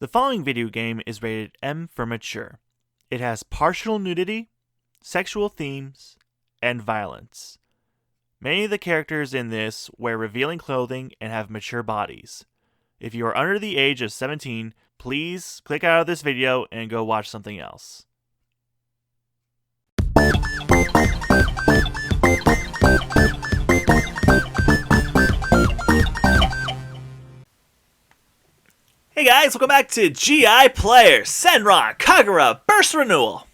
The following video game is rated M for mature. It has partial nudity, sexual themes, and violence. Many of the characters in this wear revealing clothing and have mature bodies. If you are under the age of 17, please click out of this video and go watch something else. Hey guys, welcome back to GI Player Senran Kagura Burst Renewal.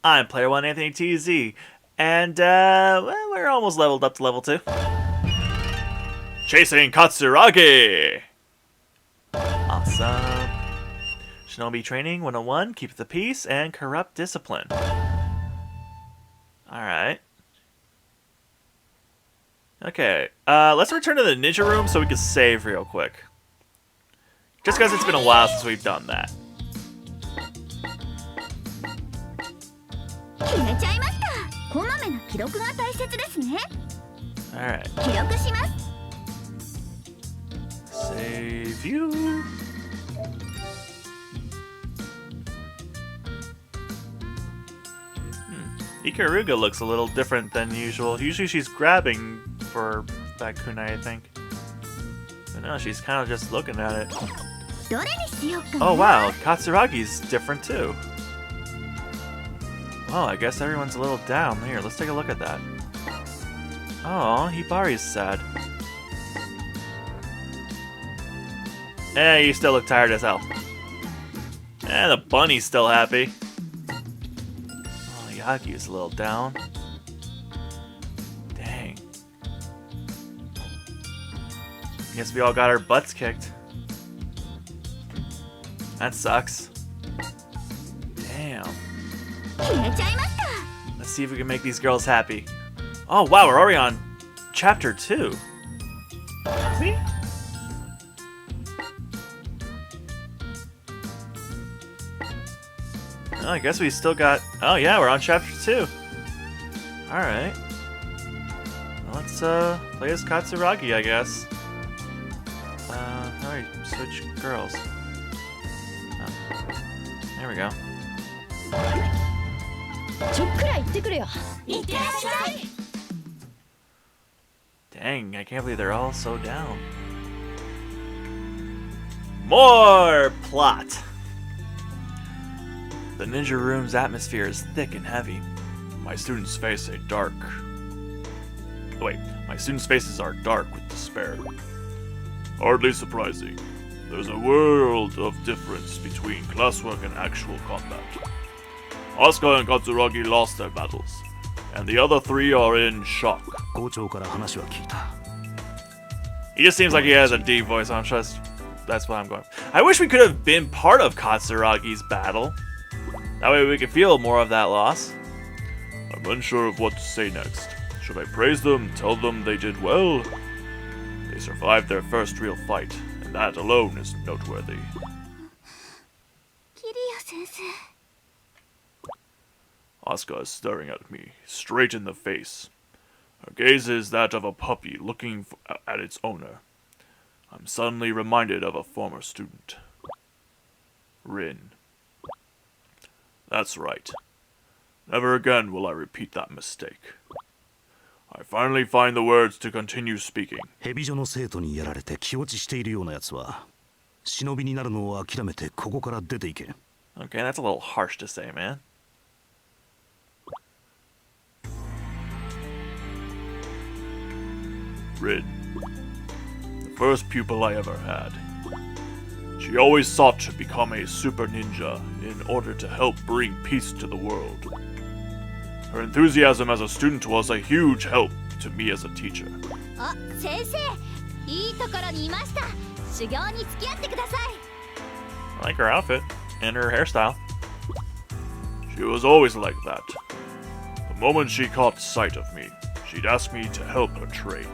I'm Player 1 AnthonyTZ, and we're almost leveled up to level 2. Chasing Katsuragi! Awesome. Shinobi Training 101, Keep the Peace, and Corrupt Discipline. Alright. Okay, let's return to the ninja room so we can save real quick. Just because it's been a while since we've done that. Alright. Save you. Ikaruga looks a little different than usual. Usually she's grabbing for that kunai, I think. But no, she's kind of just looking at it. Oh wow, Katsuragi's different too. Well, I guess everyone's a little down. Here, let's take a look at that. Oh, Hibari's sad. You still look tired as hell. The bunny's still happy. Oh, Yagi's a little down. Dang. Guess we all got our butts kicked. That sucks. Damn. Let's see if we can make these girls happy. Oh wow, we're already on chapter 2. See? Oh, I guess we still got... Oh yeah, we're on chapter 2. Alright. Well, let's play as Katsuragi, I guess. Alright, switch girls. There we go. Dang, I can't believe they're all so down. More plot! The ninja room's atmosphere is thick and heavy. My students' faces are dark. My students' faces are dark with despair. Hardly surprising. There's a world of difference between classwork and actual combat. Asuka and Katsuragi lost their battles, and the other three are in shock. He just seems like he has a deep voice, I'm just... That's what I'm going. I wish we could have been part of Katsuragi's battle. That way we could feel more of that loss. I'm unsure of what to say next. Should I praise them, tell them they did well? They survived their first real fight. That alone is noteworthy. Asuka is staring at me, straight in the face. Her gaze is that of a puppy looking at its owner. I'm suddenly reminded of a former student. Rin. That's right. Never again will I repeat that mistake. I finally find the words to continue speaking. Okay, that's a little harsh to say, man. Rin. The first pupil I ever had. She always sought to become a super ninja in order to help bring peace to the world. Her enthusiasm as a student was a huge help to me as a teacher. I like her outfit and her hairstyle. She was always like that. The moment she caught sight of me, she'd ask me to help her train.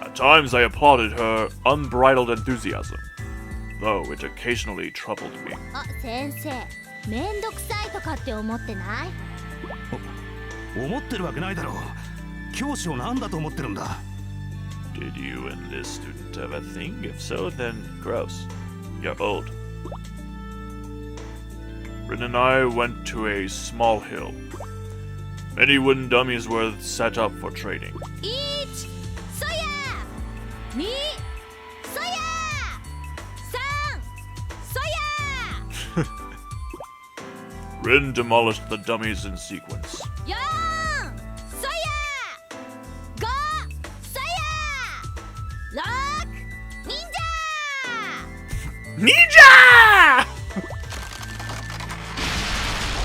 At times I applauded her unbridled enthusiasm, though it occasionally troubled me. Did you and this student have a thing? If so, then gross. You're old. Rin and I went to a small hill. Many wooden dummies were set up for trading. 1そや2そや3そや Rin demolished the dummies in sequence. 4そや5そや6忍者 Ninja!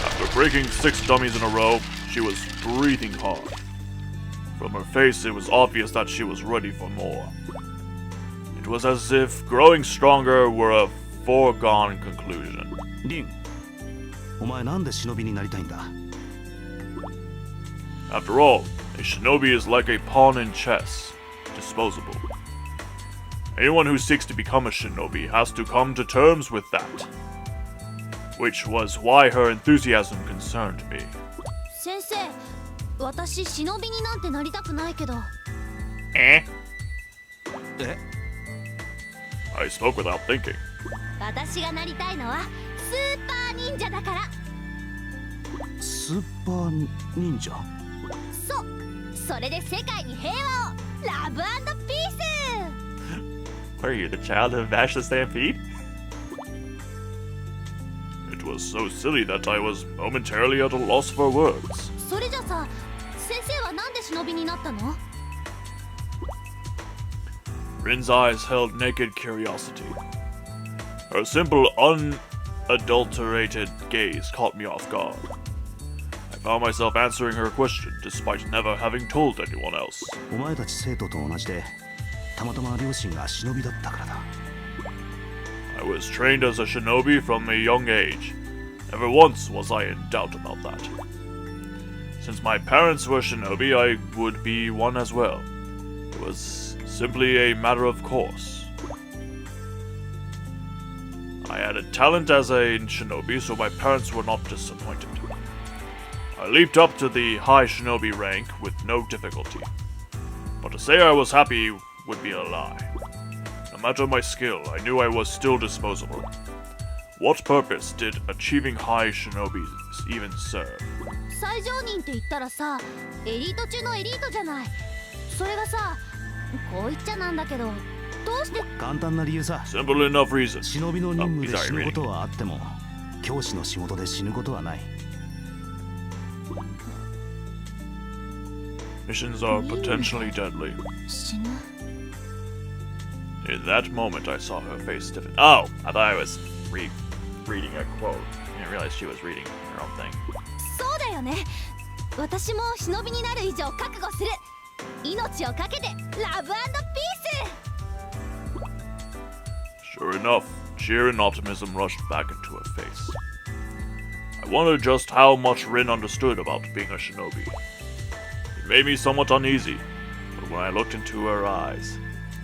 After breaking 6 dummies in a row, she was breathing hard. From her face, it was obvious that she was ready for more. It was as if growing stronger were a foregone conclusion. リン、お前なんで忍びになりたいんだ? After all, a shinobi is like a pawn in chess, disposable. Anyone who seeks to become a shinobi has to come to terms with that. Which was why her enthusiasm concerned me. 先生、私忍びになんてなりたくないけど。Eh? え? I spoke without thinking. 私がなりたいのはスーパー忍者だから。スーパー忍者? そう、それで世界に平和を。ラブ&ピース。Are you the child of Vash the Stampede? It was so silly that I was momentarily at a loss for words. それじゃさ、先生はなんで忍びになったの? Rin's eyes held naked curiosity. Her simple, unadulterated gaze caught me off guard. I found myself answering her question despite never having told anyone else. お前たち生徒と同じで、たまたま両親が忍びだったからだ。I was trained as a shinobi from a young age. Never once was I in doubt about that. Since my parents were shinobi, I would be one as well. It was simply a matter of course. I had a talent as a shinobi, so my parents were not disappointed. I leaped up to the high shinobi rank with no difficulty. But to say I was happy would be a lie. No matter my skill, I knew I was still disposable. What purpose did achieving high shinobis even serve? 最上人って言ったらさ、エリート中のエリートじゃない。それがさ、こう言っちゃなんだけど、どうして？簡単な理由さ。Simple enough reason. 忍びの任務で死ぬことはあっても、教師の仕事で死ぬことはない。Missions are potentially deadly. 死ぬ。In that moment, I saw her face stiffen. Oh, I thought I was reading a quote. I didn't realize she was reading her own thing. そうだよね。私も忍びになる以上覚悟する。命をかけてラブ&ピース。 Sure enough, cheer and optimism rushed back into her face. I wondered just how much Rin understood about being a shinobi. It made me somewhat uneasy, but when I looked into her eyes,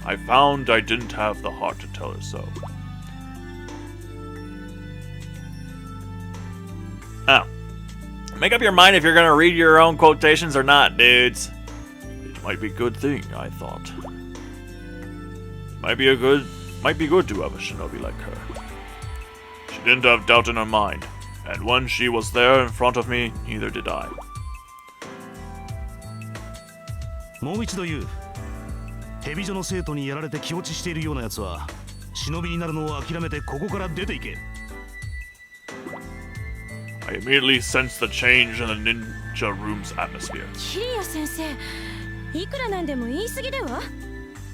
I found I didn't have the heart to tell her so. Oh. Make up your mind if you're gonna read your own quotations or not, dudes. It might be a good thing, I thought. It might be good to have a shinobi like her. She didn't have doubt in her mind, and when she was there in front of me, neither did I. もう一度言う。蛇女の生徒にやられて気落ちしているようなやつは、忍びになるのを諦めてここから出ていけ。I immediately sensed the change in the ninja room's atmosphere. キリア先生、いくらなんでも言い過ぎでは?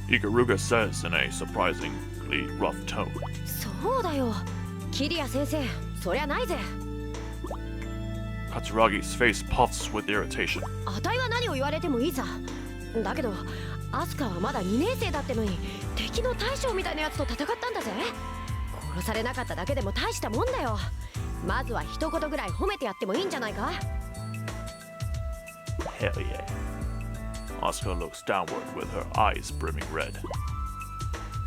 Ikaruga says in a surprisingly rough tone. そうだよ。キリア先生、そりゃないぜ。Katsuragi's face puffs with irritation. あたいは何を言われてもいいさ。だけど、アスカはまだ2年生だってのに、敵の大将みたいなやつと戦ったんだぜ。殺されなかっただけでも大したもんだよ。まずは一言ぐらい褒めてやってもいいんじゃないか? Hell yeah. Asuka looks downward with her eyes brimming red.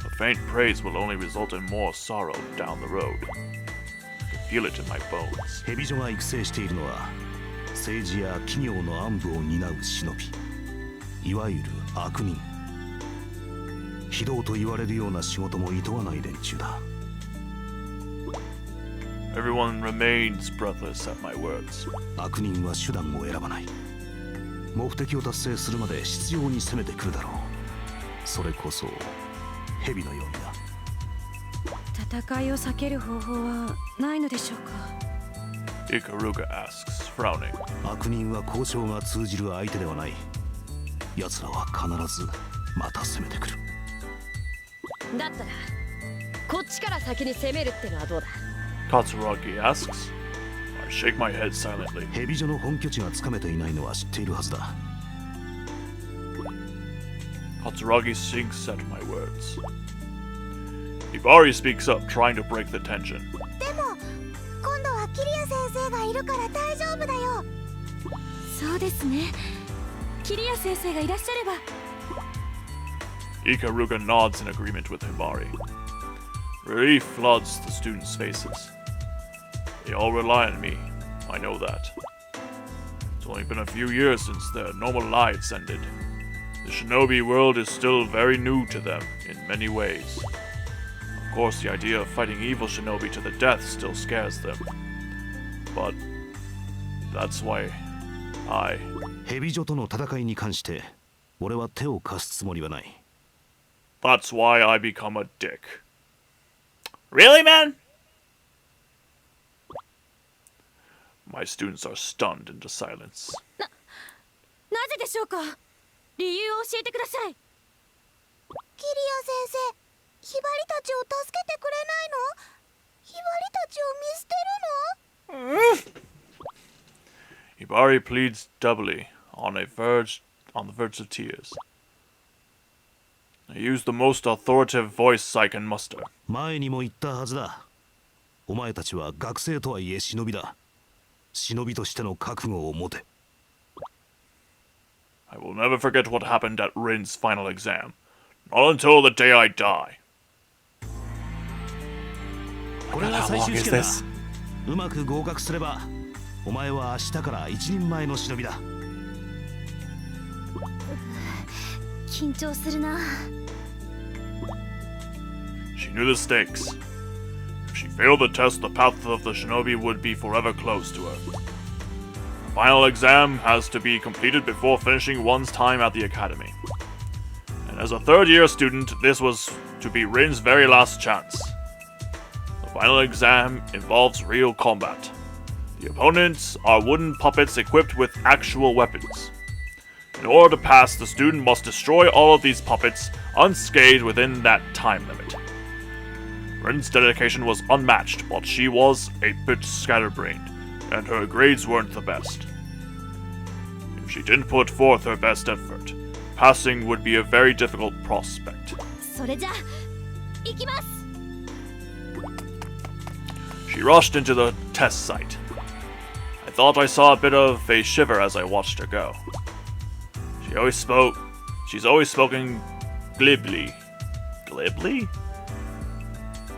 A faint praise will only result in more sorrow down the road. I can feel it in my bones. 蛇女が育成しているのは、政治や企業の暗部を担う忍び。いわゆる悪人。非道と言われるような仕事も厭わない連中だ。Everyone remains breathless at my words. 悪人は手段を選ばない。目的を達成するまで執拗に攻めてくるだろう。それこそ蛇のようにな。戦いを避ける方法はないのでしょうか。Ikaruga asks, frowning. 悪人は交渉が通じる相手ではない。奴らは必ずまた攻めてくる。だったらこっちから先に攻めるってのはどうだ。 Katsuragi asks. I shake my head silently. 蛇女の本拠地がつかめていないのは知っているはずだ。Katsuragi sinks at my words. Hibari speaks up, trying to break the tension. でも今度はキリア先生がいるから大丈夫だよ。そうですね。キリア先生がいらっしゃれば。 Ikaruga nods in agreement with Hibari. Relief floods the students' faces. They all rely on me. I know that. It's only been a few years since their normal lives ended. The shinobi world is still very new to them in many ways. Of course, the idea of fighting evil shinobi to the death still scares them. But that's why I... 蛇女との戦いに関して俺は手を貸すつもりはない。 That's why I become a dick. Really, man? My students are stunned into silence. なぜでしょうか。理由を教えてください。キリア先生、ヒバリたちを助けてくれないの？ヒバリたちを見捨てるの？ Hibari pleads doubly, on the verge of tears. I use the most authoritative voice I can muster. 前にも言ったはずだ。お前たちは学生とはいえ忍びだ。忍びとしての覚悟を持て。 I will never forget what happened at Rin's final exam. Not until the day I die. これが最終試験だ。うまく合格すればお前は明日から一人前の忍びだ。緊張するな。 She knew the stakes. If she failed the test, the path of the shinobi would be forever closed to her. The final exam has to be completed before finishing one's time at the academy. And as a third-year student, this was to be Rin's very last chance. The final exam involves real combat. The opponents are wooden puppets equipped with actual weapons. In order to pass, the student must destroy all of these puppets unscathed within that time limit. Rin's dedication was unmatched, but she was a bit scatterbrained, and her grades weren't the best. If she didn't put forth her best effort, passing would be a very difficult prospect. それじゃ、行きます。 She rushed into the test site. I thought I saw a bit of a shiver as I watched her go. She's always spoken glibly. Glibly?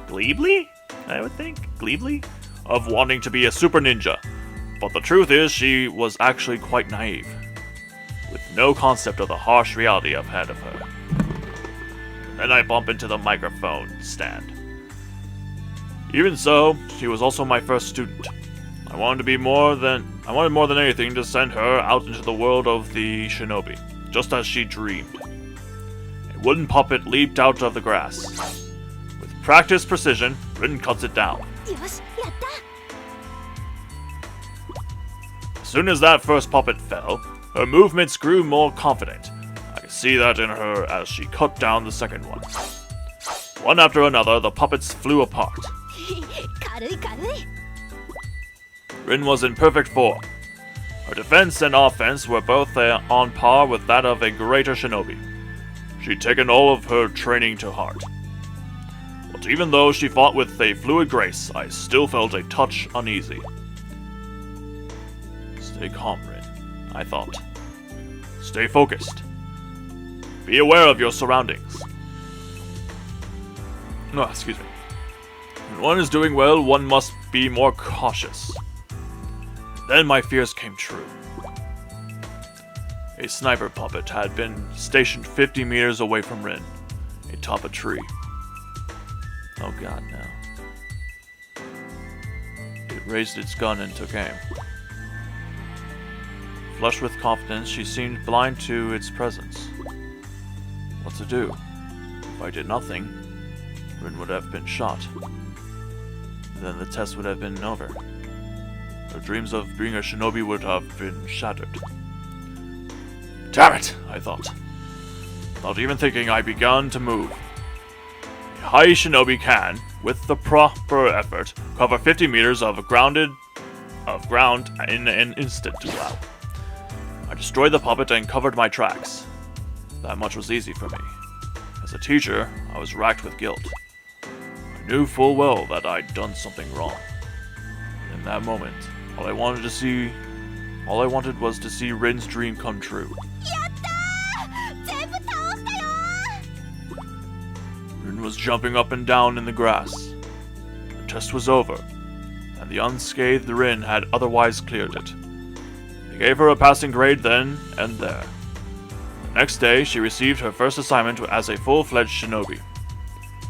Gleebly? I would think. Gleebly? Of wanting to be a super ninja. But the truth is, she was actually quite naive, with no concept of the harsh reality ahead of her. And then I bump into the microphone stand. Even so, she was also my first student. I wanted more than anything to send her out into the world of the shinobi, just as she dreamed. A wooden puppet leaped out of the grass. With practiced precision, Rin cuts it down. よし、やった。 As soon as that first puppet fell, her movements grew more confident. I could see that in her as she cut down the second one. One after another, the puppets flew apart. 軽い軽い。 Rin was in perfect form. Her defense and offense were both on par with that of a greater shinobi. She'd taken all of her training to heart. But even though she fought with a fluid grace, I still felt a touch uneasy. Stay calm, Rin, I thought. Stay focused. Be aware of your surroundings. No, excuse me. When one is doing well, one must be more cautious. Then my fears came true. A sniper puppet had been stationed 50 meters away from Rin, atop a tree. Oh god, no. raised its gun and took aim. Flushed with confidence, she seemed blind to its presence. What to do? If I did nothing, Rin would have been shot. And then the test would have been over. Her dreams of being a shinobi would have been shattered. Damn it, I thought. Not even thinking, I began to move. A high shinobi can, with the proper effort, cover 50 meters of ground in an instant. Wow. I destroyed the puppet and covered my tracks. That much was easy for me. As a teacher, I was racked with guilt. I knew full well that I'd done something wrong. In that moment, all I wanted was to see Rin's dream come true. Rin was jumping up and down in the grass. The test was over, and the unscathed Rin had otherwise cleared it. They gave her a passing grade then and there. The next day, she received her first assignment as a full-fledged shinobi.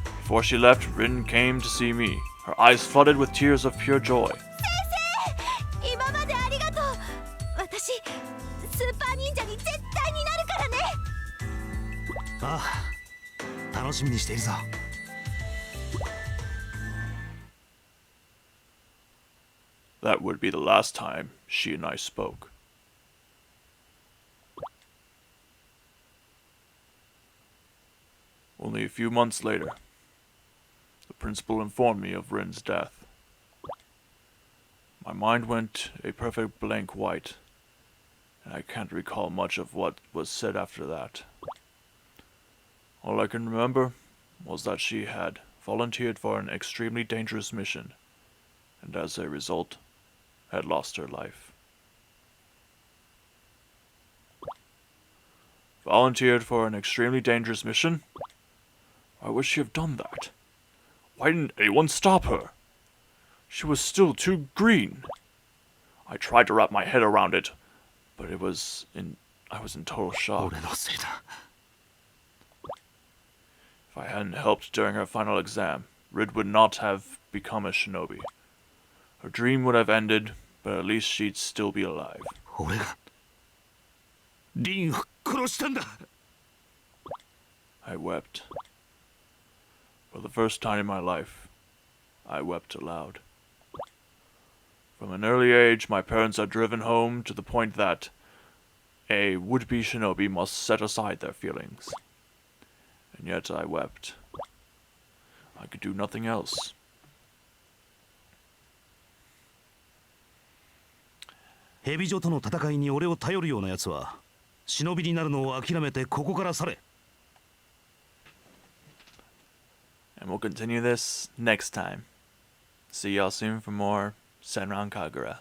Before she left, Rin came to see me, her eyes flooded with tears of pure joy. That would be the last time she and I spoke. Only a few months later, the principal informed me of Rin's death. My mind went a perfect blank white, and I can't recall much of what was said after that. All I can remember was that she had volunteered for an extremely dangerous mission, and as a result, had lost her life. Volunteered for an extremely dangerous mission? Why would she have done that? Why didn't anyone stop her? She was still too green. I tried to wrap my head around it, but I was in total shock. If I hadn't helped during her final exam, Rid would not have become a shinobi. Her dream would have ended, but at least she'd still be alive. I wept. For the first time in my life, I wept aloud. From an early age, my parents are driven home to the point that a would-be shinobi must set aside their feelings. And yet I wept. I could do nothing else. And we'll continue this next time. See y'all soon for more Senran Kagura.